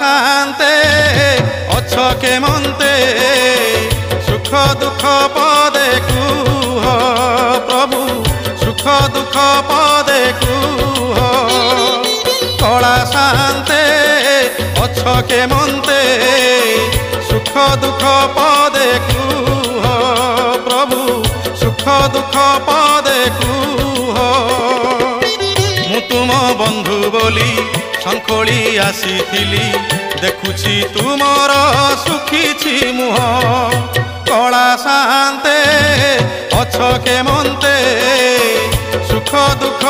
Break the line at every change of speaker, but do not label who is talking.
शांते अछ के मनते सुख दुख पदे कुह प्रभु सुख दुख पदे कुह कला शांते अछ के मनते सुख दुख पदे कुह प्रभु सुख दुख पदे कुह मु तुम बंधु बोली शंखोली आसीथिली देखुछि तुमर सुखी मुह कला शांते अछ के मनते सुख दुख